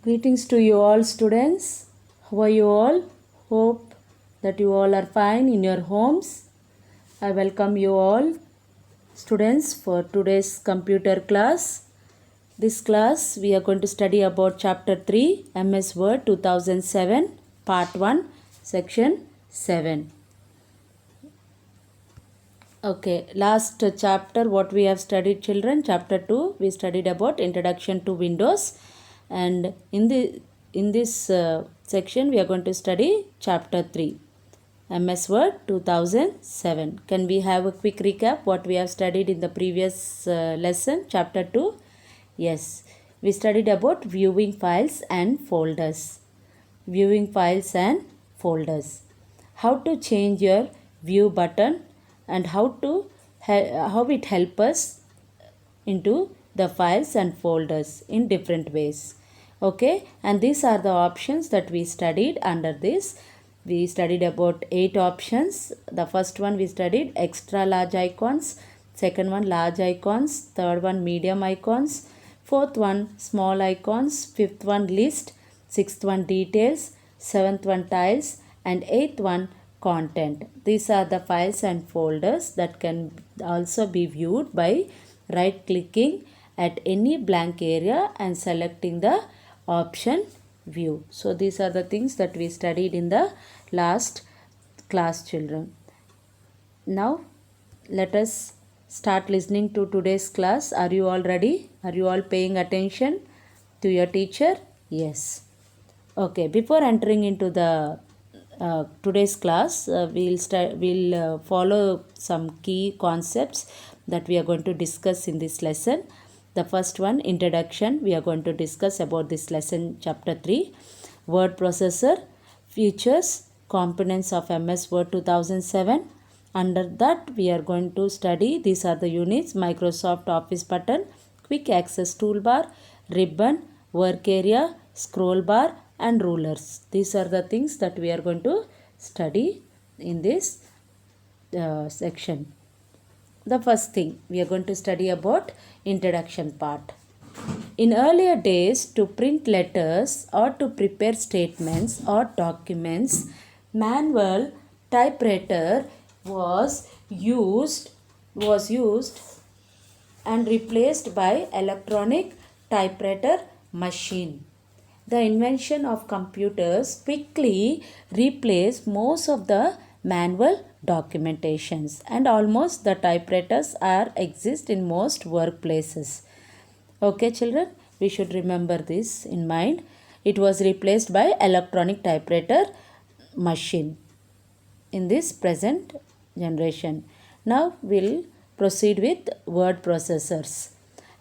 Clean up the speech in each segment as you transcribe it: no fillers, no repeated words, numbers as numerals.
Greetings to you all, students. How are you all? Hope that you all are fine in your homes. I welcome you all, students, for today's computer class. This class we are going to study about chapter 3, MS Word 2007, part 1, section 7. Okay, last chapter what we have studied, children, chapter 2 we studied about introduction to Windows, and in this section we are going to study chapter 3, MS Word 2007. Can we have a quick recap what we have studied in the previous lesson, chapter 2? Yes, we studied about viewing files and folders. Viewing files and folders. How to change your view button and how it help us into the files and folders in different ways. Okay, and these are the options that we studied under this. We studied about 8 options. The first one we studied extra large icons, second one large icons, third one medium icons, fourth one small icons, fifth one list, sixth one details, seventh one tiles, and eighth one content. These are the files and folders that can also be viewed by right clicking at any blank area and selecting the option view. So these are the things that we studied in the last class, children. Now let us start listening to today's class. Are you all ready? Are you all paying attention to your teacher? Yes. Okay, before entering into the today's class, we'll follow some key concepts that we are going to discuss in this lesson. The first one, introduction. We are going to discuss about this lesson, chapter 3, word processor, features, components of MS Word 2007. Under that, we are going to study, these are the units: Microsoft Office button, quick access toolbar, ribbon, work area, scroll bar, and rulers. These are the things that we are going to study in this section. The first thing we are going to study about introduction part. In earlier days, to print letters or to prepare statements or documents, manual typewriter was used and replaced by electronic typewriter machine. The invention of computers quickly replaced most of the manual documentations, and almost the typewriters are exist in most workplaces. Okay, children, we should remember this in mind. It was replaced by electronic typewriter machine in this present generation. Now we'll proceed with word processors.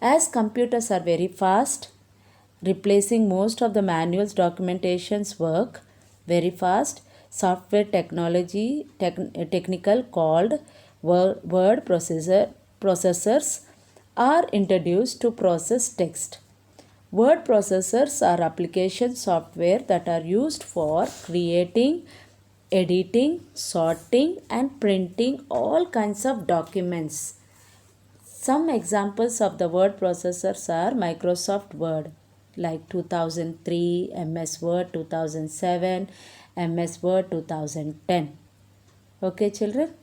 As computers are very fast, replacing most of the manuals documentations work very fast, software technical called word processors are introduced to process text. Word processors are application software that are used for creating, editing, sorting, and printing all kinds of documents. Some examples of the word processors are Microsoft Word, like 2003, MS Word 2007, MS Word 2010. Okay, children?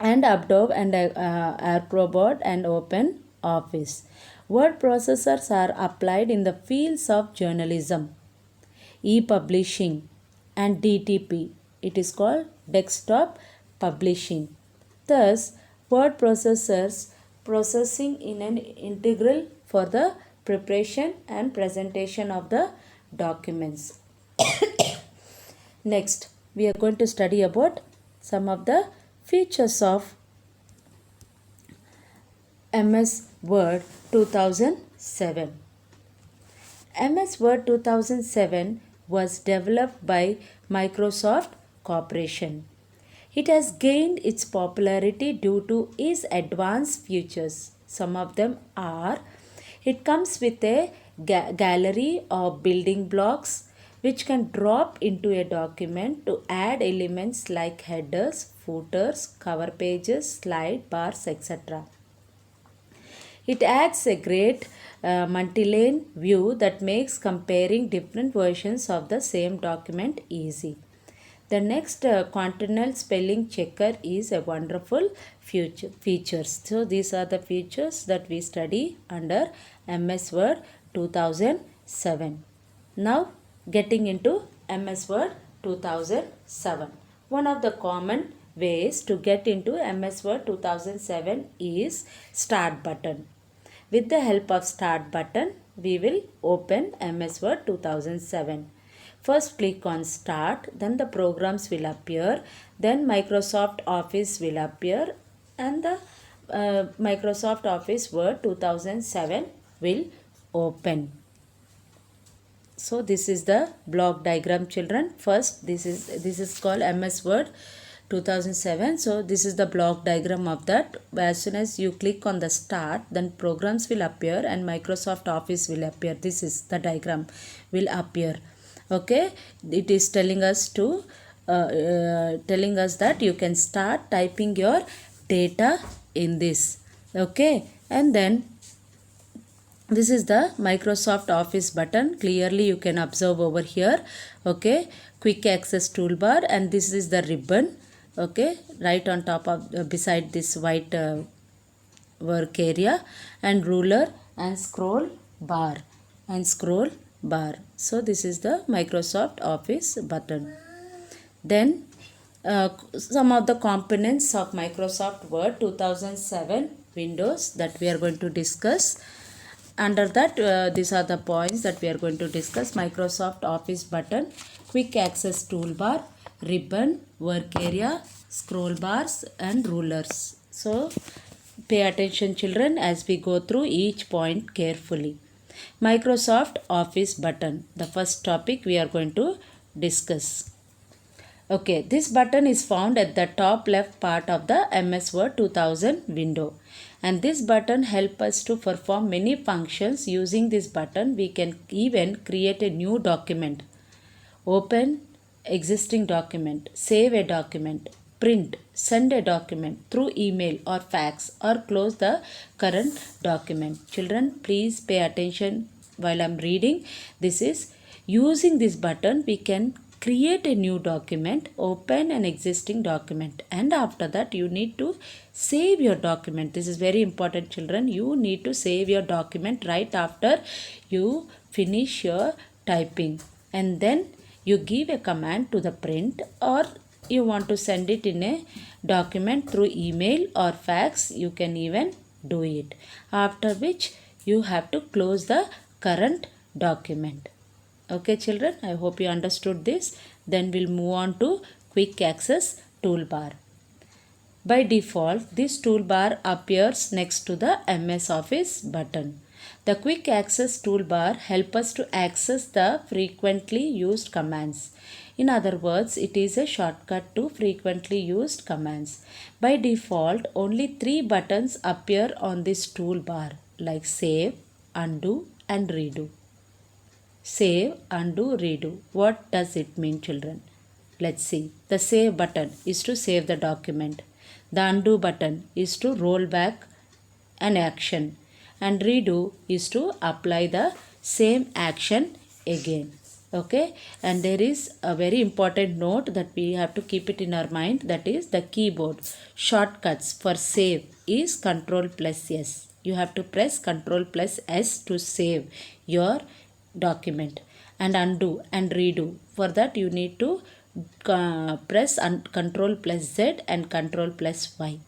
And Adobe and Acrobat and Open Office. Word processors are applied in the fields of journalism, e-publishing, and DTP. It is called desktop publishing. Thus, word processors processing in an integral for the preparation and presentation of the documents. Next, we are going to study about some of the features of MS Word 2007. MS Word 2007 was developed by Microsoft Corporation. It has gained its popularity due to its advanced features. Some of them are: it comes with a gallery of building blocks which can drop into a document to add elements like headers, footers, cover pages, slide bars, etc. It adds a great multi-lane view that makes comparing different versions of the same document easy. The next continental spelling checker is a wonderful features. So these are the features that we study under MS Word 2007. Now getting into MS Word 2007. One of the common ways to get into MS Word 2007 is Start button. With the help of Start button, we will open MS Word 2007. First click on Start, then the programs will appear, then Microsoft Office will appear, and the Microsoft Office Word 2007 will open. So this is the block diagram, children. First this is called MS Word 2007. So this is the block diagram of that. As soon as you click on the Start, then programs will appear and Microsoft Office will appear. This is the diagram will appear. Okay, it is telling us that you can start typing your data in this. Okay, and then this is the Microsoft Office button. Clearly you can observe over here. Okay, quick access toolbar, and this is the ribbon. Okay, right on top of beside this white work area, and ruler and scroll bar. So this is the Microsoft Office button. Then some of the components of Microsoft Word 2007 Windows that we are going to discuss. Under that, these are the points that we are going to discuss. Microsoft Office button, quick access toolbar, ribbon, work area, scroll bars and rulers. So pay attention, children, as we go through each point carefully. Microsoft Office button, the first topic we are going to discuss. Okay, this button is found at the top left part of the MS Word 2000 window. And this button helps us to perform many functions. Using this button, we can even create a new document, open existing document, save a document, print, send a document through email or fax, or close the current document. Children, please pay attention while I am reading. This is using this button we can create a new document, open an existing document, and after that you need to save your document. This is very important, children. You need to save your document right after you finish your typing, and then you give a command to the print, or you want to send it in a document through email or fax, you can even do it. After which you have to close the current document. Okay, children, I hope you understood this. Then we'll move on to quick access toolbar. By default, this toolbar appears next to the MS Office button. The quick access toolbar helps us to access the frequently used commands. In other words, it is a shortcut to frequently used commands. By default, only 3 buttons appear on this toolbar, like save, undo and redo. Save, undo, redo. What does it mean, children? Let's see. The save button is to save the document. The undo button is to roll back an action. And redo is to apply the same action again. Okay. And there is a very important note that we have to keep it in our mind. That is the keyboard shortcuts for save is Ctrl+S. You have to press Ctrl+S to save your document, and undo and redo. For that you need to press Ctrl+Z and Ctrl+Y.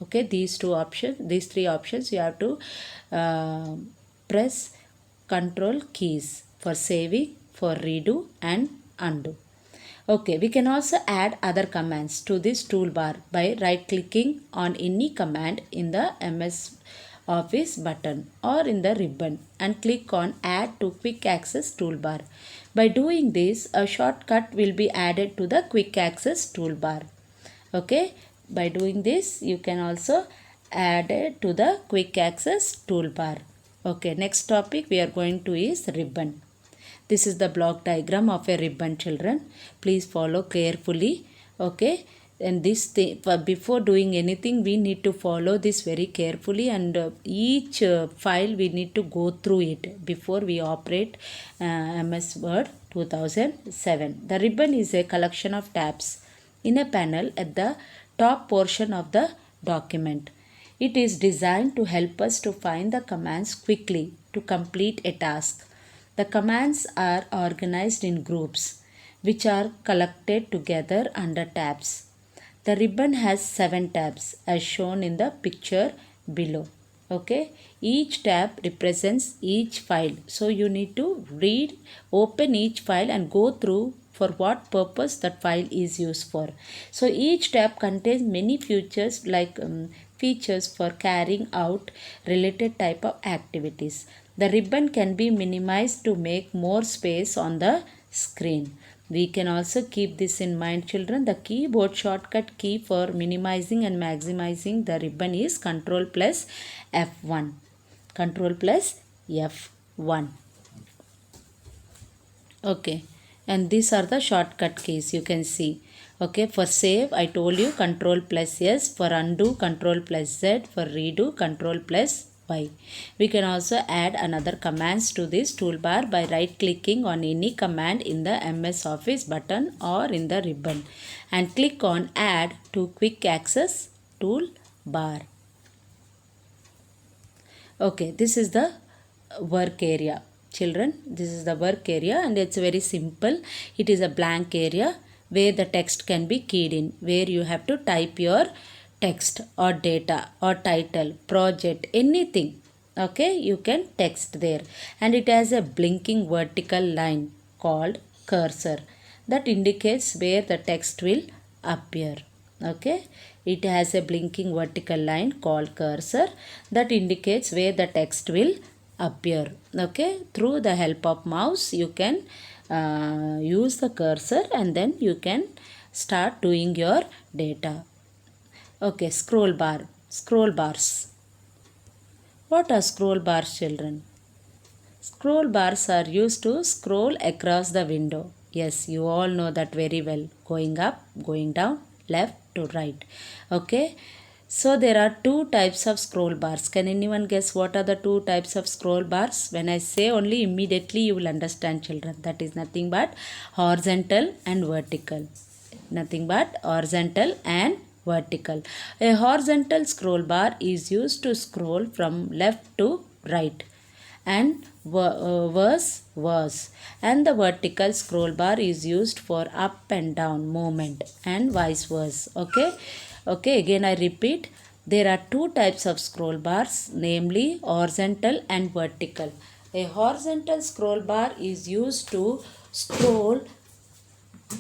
Okay, these 3 options you have to press control keys for saving, for redo and undo. Okay, we can also add other commands to this toolbar by right clicking on any command in the MS Office button or in the ribbon and click on Add to Quick Access Toolbar. By doing this, a shortcut will be added to the Quick Access Toolbar. Okay, by doing this, you can also add it to the Quick Access Toolbar. Okay, next topic we are going to is ribbon. This is the block diagram of a ribbon, children. Please follow carefully. Okay, and this thing, before doing anything, we need to follow this very carefully, and each file we need to go through it before we operate MS Word 2007. The ribbon is a collection of tabs in a panel at the top portion of the document. It is designed to help us to find the commands quickly to complete a task. The commands are organized in groups which are collected together under tabs. The ribbon has 7 tabs as shown in the picture below. Okay, each tab represents each file. So you need to open each file and go through for what purpose that file is used for. So each tab contains many features like features for carrying out related type of activities. The ribbon can be minimized to make more space on the screen. We can also keep this in mind, children. The keyboard shortcut key for minimizing and maximizing the ribbon is Ctrl plus F1. Ctrl plus F1. Okay, and these are the shortcut keys you can see. Okay, for save I told you Ctrl plus S, for undo Ctrl plus Z, for redo Ctrl plus Y. We can also add another commands to this toolbar by right clicking on any command in the MS Office button or in the ribbon and click on add to quick access toolbar. Okay, this is the work area. Children, this is the work area and it's very simple. It is a blank area where the text can be keyed in, where you have to type your text or data or title, project, anything. Okay, you can text there, and it has a blinking vertical line called cursor that indicates where the text will appear. Okay, it has a blinking vertical line called cursor that indicates where the text will appear. Okay, through the help of mouse you can use the cursor and then you can start doing your data. Okay, scroll bars. What are scroll bars, children? Scroll bars are used to scroll across the window. Yes, you all know that very well. Going up, going down, left to right. Okay, so there are 2 types of scroll bars. Can anyone guess what are the 2 types of scroll bars? When I say only, immediately you will understand, children. That is nothing but horizontal and vertical. Nothing but horizontal and vertical. A horizontal scroll bar is used to scroll from left to right and verse, and the vertical scroll bar is used for up and down movement and vice versa. Okay, again I repeat, there are 2 types of scroll bars, namely horizontal and vertical. A horizontal scroll bar is used to scroll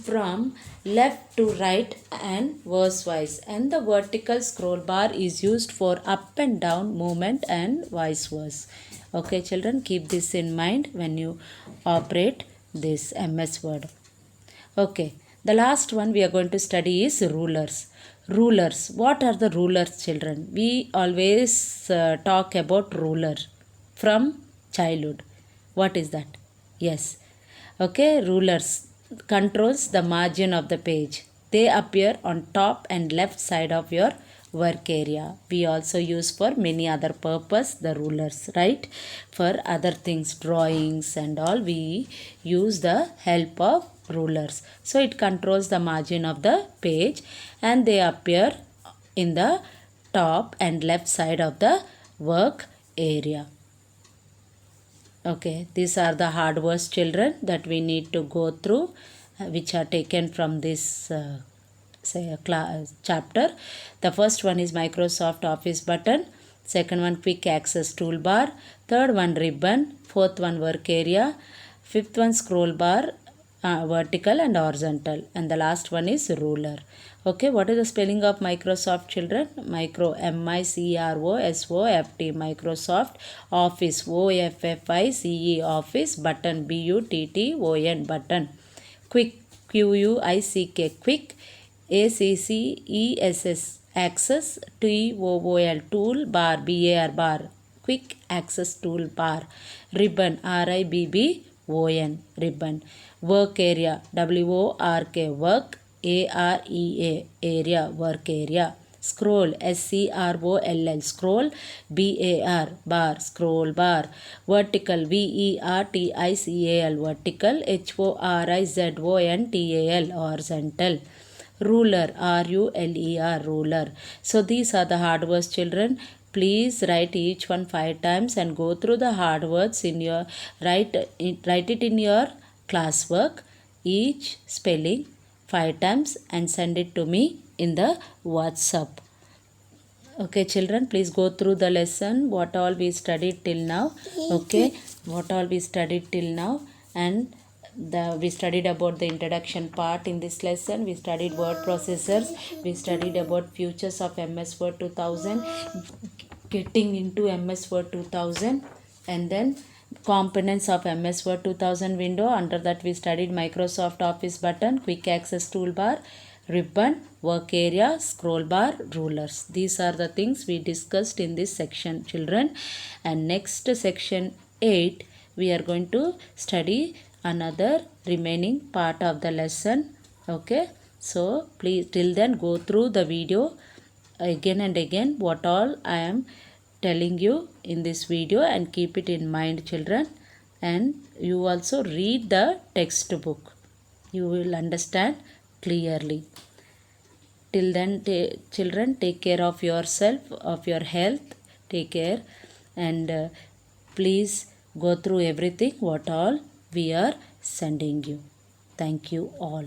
from left to right and verse wise, and the vertical scroll bar is used for up and down movement and vice versa. Okay, children, keep this in mind when you operate this MS Word. Okay, the last one we are going to study is rulers. Rulers. What are the rulers, children? We always talk about ruler from childhood. What is that? Yes. Okay, rulers controls the margin of the page. They appear on top and left side of your work area. We also use for many other purpose the rulers, right? For other things, drawings and all, we use the help of rulers. So it controls the margin of the page and they appear in the top and left side of the work area. Okay, these are the hard words, children, that we need to go through, which are taken from this chapter. The first one is Microsoft Office button, second one quick access toolbar, third one ribbon, fourth one work area, fifth one scroll bar, vertical and horizontal, and the last one is ruler. Okay, what is the spelling of Microsoft, children? Micro, M-I-C-R-O-S-O-F-T, Microsoft. Office, O-F-F-I-C-E, Office. Button, B-U-T-T-O-N, button. Quick, Q-U-I-C-K, quick. A-C-C-E-S-S, access. T-O-O-L, tool, bar, B-A-R, bar. Quick access tool bar. Ribbon, R-I-B-B-O-N, ribbon. Work area, W-O-R-K, work A-R-E-A, area, work area. Scroll, S-C-R-O-L-L, scroll, B-A-R, bar, scroll bar. Vertical, V-E-R-T-I-C-A-L, vertical, H-O-R-I-Z-O-N-T-A-L, horizontal. Ruler, R-U-L-E-R, ruler. So these are the hard words, children. Please write each one 5 times and go through the hard words in your, write it in your classwork, each spelling 5 times, and send it to me in the WhatsApp. Okay, children, please go through the lesson, what all we studied till now. Okay, what all we studied till now. And we studied about the introduction part in this lesson. We studied word processors. We studied about futures of MS Word 2000, getting into MS Word 2000, and then components of MS Word 2000 window. Under that we studied Microsoft Office button, quick access toolbar, ribbon, work area, scroll bar, rulers. These are the things we discussed in this section, children. And next section 8, we are going to study another remaining part of the lesson. Okay, so please till then go through the video again and again what all I am telling you in this video, and keep it in mind, children. And you also read the textbook. You will understand clearly. Till then, children, take care of yourself, of your health. Take care, and please go through everything what all we are sending you. Thank you all.